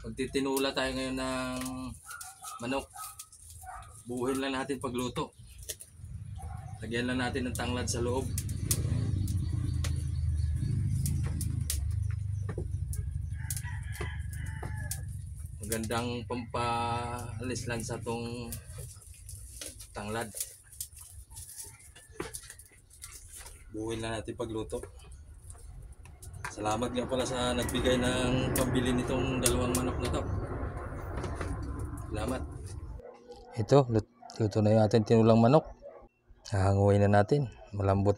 Magtitinula tayo ngayon ng manok. Buuhin lang natin pagluto. Lagyan lang natin ng tanglad sa loob. Magandang pampaalis lang sa tong tanglad. Buuhin lang natin pagluto. Salamat nga pala sa nagbigay ng pambili nitong dalawang manok na to. Salamat. Ito, luto na yung ating tinulang manok. Hahanguin na natin. Malambot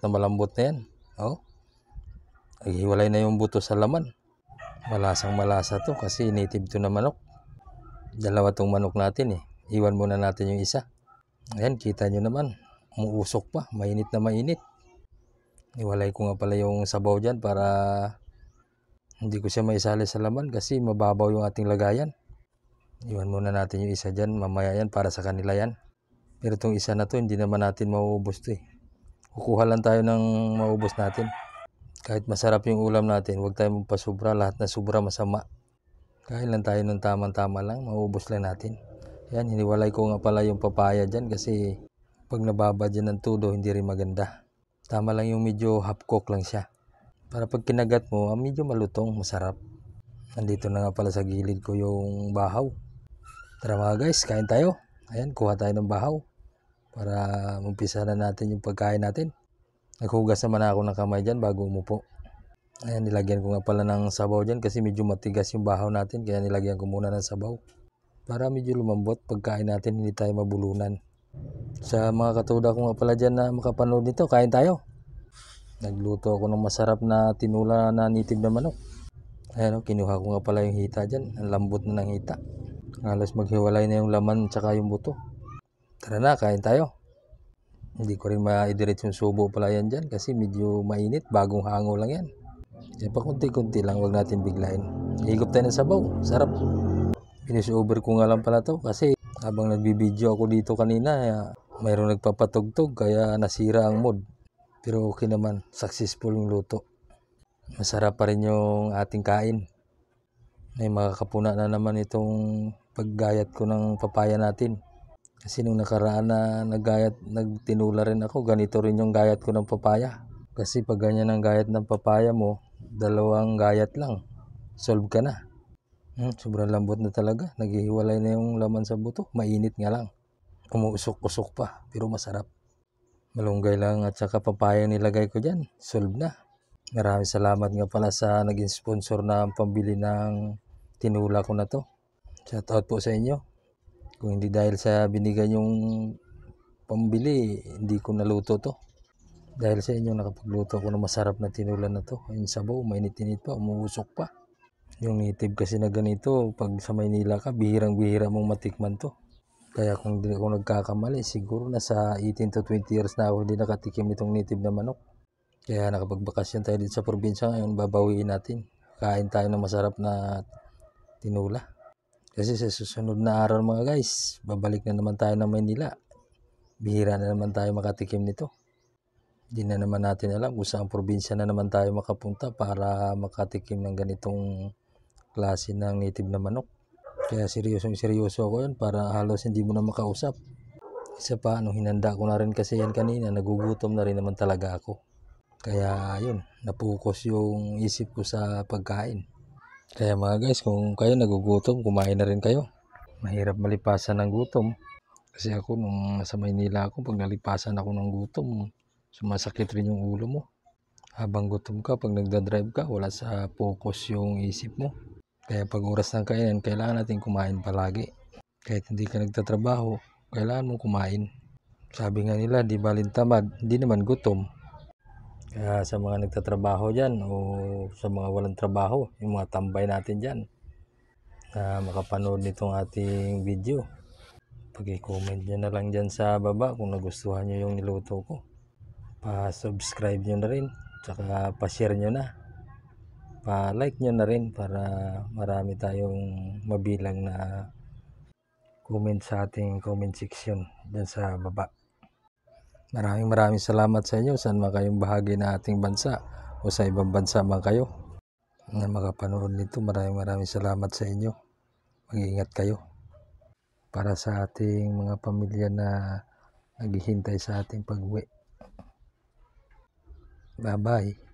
na yan. Oh. Naghiwalay na yung buto sa laman. Malasang malasa to kasi native to na manok. Dalawa tong manok natin eh. Iwan muna natin yung isa. Ayan, kita nyo naman. Umuusok pa. Mainit na mainit. Iwalay ko nga pala yung sabaw dyan para hindi ko siya maisali sa laman kasi mababaw yung ating lagayan. Iwan muna natin yung isa dyan. Mamaya yan para sa kanila yan. Pero itong isa na to hindi naman natin mauubos to eh. Kukuha lang tayo ng maubos natin. Kahit masarap yung ulam natin, huwag tayo magpasubra. Lahat na sobra masama. Kain lang tayo ng tamang-tama lang. Maubos lang natin. Yan, hiniwalay ko nga pala yung papaya dyan kasi pag nababa dyan ng tudo, hindi rin maganda. Tama lang yung medyo half cook lang siya. Para pag kinagat mo, medyo malutong, masarap. Nandito na nga pala sa gilid ko yung bahaw. Tara mga guys, kain tayo. Ayan, kuha tayo ng bahaw. Para umpisa na natin yung pagkain natin. Naghugas naman ako ng kamay dyan bago umupo. Ayan, nilagyan ko nga pala ng sabaw dyan kasi medyo matigas yung bahaw natin. Kaya nilagyan ko muna ng sabaw. Para medyo lumambot pagkain natin, hindi tayo mabulunan. Sa mga katuda ko nga pala dyan na makapanood nito, kain tayo. Nagluto ako ng masarap na tinula na native na manok. Ayan o, kinuha ko nga pala yung hita dyan. Ang lambot na ng hita. Halos maghiwalay na yung laman tsaka yung buto. Tara na, kain tayo. Hindi ko rin maidiretso yung subo pala yan dyan kasi medyo mainit. Bagong hango lang yan. Kaya pa kunti-kunti lang, huwag natin biglain. Higop tayo ng sabaw. Sarap. Finish-over ko nga lang pala to kasi habang nagbibideo ako dito kanina, mayroong nagpapatugtog kaya nasira ang mood. Pero okay naman, successful yung luto. Masarap pa rin yung ating kain. May makakapuna na naman itong paggayat ko ng papaya natin. Kasi nung nakaraan na nagtinula rin ako, ganito rin yung gayat ko ng papaya. Kasi pag ganyan ang gayat ng papaya mo, 2 gayat lang, solve ka na. Sobrang lambot na talaga. Naghihiwalay na yung laman sa buto. Mainit nga lang. Umuusok-usok pa, pero masarap. Malunggay lang at saka papaya nilagay ko dyan. Solve na. Maraming salamat nga pala sa naging sponsor na pambili ng tinula ko na to. Shout out po sa inyo. Kung hindi dahil sa binigay yung pambili, hindi ko naluto to. Dahil sa inyo nakapagluto ako ng masarap na tinula na to. Yung sabaw, mainit-init pa, umuusok pa. Yung native kasi na ganito, pag sa Maynila ka, bihirang-bihira mong matikman to. Kaya kung hindi ako nagkakamali, siguro nasa 18 to 20 years na ako hindi nakatikim nitong native na manok. Kaya nakapagbakasyon tayo dito sa probinsya ngayon, babawiin natin. Kain tayo ng masarap na tinula. Kasi sa susunod na araw mga guys, babalik na naman tayo ng Maynila. Bihira na naman tayo makatikim nito. Hindi na naman natin alam kung saan probinsya na naman tayo makapunta para makatikim ng ganitong klase ng native na manok. Kaya seryoso ako yun para halos hindi mo na makausap. Isa pa, nung hinanda ko na rin kasi yan kanina, nagugutom na rin naman talaga ako. Kaya yun, napokus yung isip ko sa pagkain. Kaya mga guys, kung kayo nagugutom, kumain na rin kayo. Mahirap malipasan ng gutom. Kasi ako nung nasa Maynila ako, pag nalipasan ako ng gutom, sumasakit rin yung ulo mo. Habang gutom ka, pag nagdadrive ka, wala sa focus yung isip mo. Kaya pag oras ng kainin, kailangan natin kumain palagi. Kahit hindi ka nagtatrabaho, kailangan mong kumain. Sabi nga nila, di balin tamad, hindi naman gutom. Kaya sa mga nagtatrabaho dyan o sa mga walang trabaho, yung mga tambay natin dyan, na makapanood nitong ating video, pag-i-comment nyo na lang dyan sa baba kung nagustuhan nyo yung niluto ko. Pa-subscribe nyo na rin, tsaka pa-share nyo na. Pa-like nyo na rin para marami tayong mabilang na comment sa ating comment section dyan sa baba. Maraming salamat sa inyo saan man kayong bahagi na ating bansa o sa ibang bansa man kayo na makapanood nito. Maraming salamat sa inyo. Mag-iingat kayo. Para sa ating mga pamilya na naghihintay sa ating pag-uwi. Bye-bye.